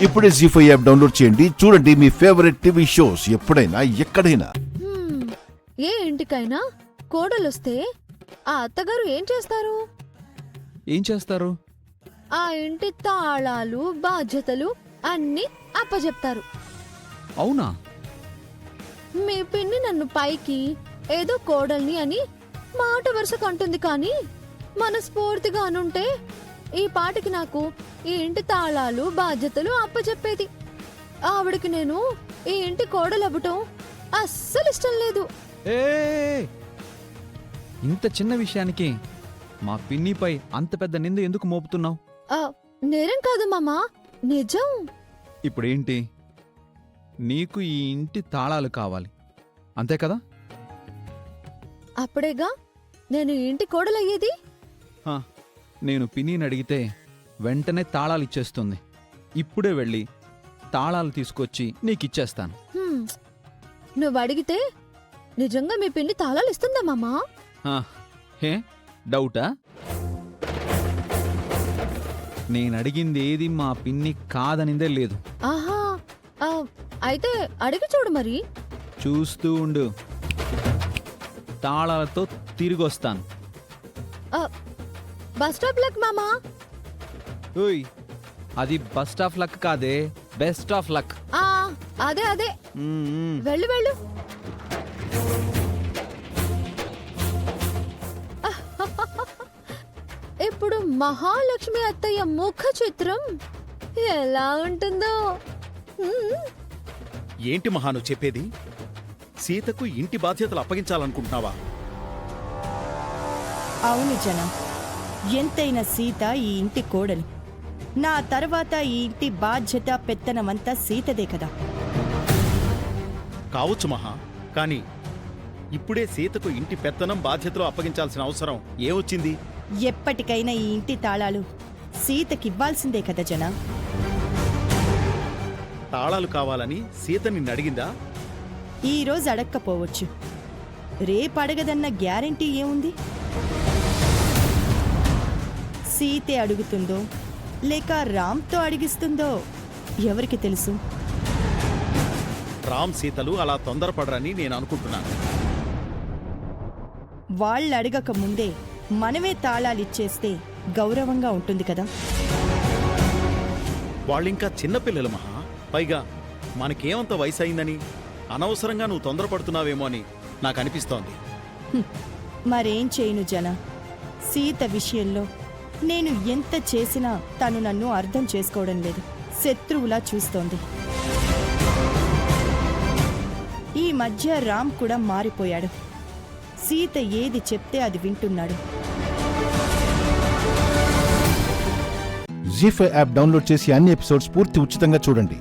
ఇప్పుడే జీ5 app download చేయండి. చూడండి మీ ఫేవరెట్ టీవీ షోస్ ఎప్పుడైనా ఎక్కడైనా. ఏ ఇంటికైనా కోడలొస్తే ఆ అత్తగారు ఏం చేస్తారు? ఆ ఇంటి తాళాలు బాధ్యతలు అన్నీ అప్పజెప్తారు. అవునా? మీ పిన్ని నన్ను పైకి ఏదో కోడల్ని అని మాట వరుసకు అంటుంది, కానీ మనస్ఫూర్తిగా అనుంటే ఈ పాటికి నాకు ఈ ఇంటి తాళాలు బాధ్యతలు అప్పచెప్పేది. ఆవిడికి నేను ఈ ఇంటి కోడలవ్వటం అస్సలు ఇష్టం లేదు. ఏ ఇంత చిన్న విషయానికి మా పిన్నిపై అంత పెద్ద నింద ఎందుకు మోపుతున్నావు? నేరం కాదు మామా, నిజం. ఇప్పుడేంటి? నీకు ఈ ఇంటి తాళాలు కావాలి అంతే కదా? అప్పుడేగా నేను ఈ ఇంటి కోడలయ్యేది. నేను పిన్నిని అడిగితే వెంటనే తాళాలు ఇచ్చేస్తుంది. ఇప్పుడే వెళ్ళి తాళాలు తీసుకొచ్చి నీకిచ్చేస్తాను. నువ్వు అడిగితే నిజంగా మీ పిన్ని తాళాలు ఇస్తుందా మామా? హే, డౌటా? నేనడిగింది ఏది మా పిన్ని కాదనిందే లేదు. ఆహా, అయితే అడిగి చూడు మరి. చూస్తూ ఉండు, తాళాలతో తిరిగొస్తాను. బస్ స్టాప్ లక్ మామా. ఓయ్, అది బస్ స్టాప్ లక్ కాదే, బెస్ట్ ఆఫ్ లక్. అదే వెళ్ళు వెళ్ళు. ఇప్పుడు మహాలక్ష్మి అత్తయ్య ముఖ చిత్రం ఎలా ఉంటుందో. ఏంటి మహాను చెప్పేది? సీతకు ఇంటి బాధ్యతలు అప్పగించాలనుకుంటున్నావా? అవును జనం, ఎంతైనా సీత ఈ ఇంటి కోడలు. నా తర్వాత ఈ ఇంటి బాధ్యత పెత్తనమంతా సీతదే కదా. కావచ్చు మహా, కానీ ఇప్పుడే సీతకు ఇంటి పెత్తనం బాధ్యతలు అప్పగించాల్సిన అవసరం ఏమొచ్చింది? ఎప్పటికైనా ఈ ఇంటి తాళాలు సీతకివ్వాల్సిందే కదా జన. తాళాలు కావాలని సీత నిన్నడిగిందా? ఈరోజు అడక్కపోవచ్చు, రేపు అడగదన్న గ్యారెంటీ ఏముంది? సీతే అడుగుతుందో లేక రామ్తో అడిగిస్తుందో ఎవరికి తెలుసు? రామ్ సీతలు అలా తొందరపడరని నేను అనుకుంటున్నాను. వాళ్ళు అడగక ముందే మనమే తాళాలిచ్చేస్తే గౌరవంగా ఉంటుంది కదా. వాళ్ళింకా చిన్నపిల్లలు మహా. పైగా మనకేమంత వయసు అయిందని అనవసరంగా నువ్వు తొందరపడుతున్నావేమో అని నాకు అనిపిస్తోంది. మరేం చేయను జన, సీత విషయంలో నేను ఎంత చేసినా తను నన్ను అర్థం చేసుకోవడం లేదు, శత్రువులా చూస్తోంది. ఈ మధ్య రామ్ కూడా మారిపోయాడు. సీత ఏది చెప్తే అది వింటున్నాడు. జీ5 యాప్ డౌన్లోడ్ చేసి అన్ని ఎపిసోడ్స్ పూర్తి ఉచితంగా చూడండి.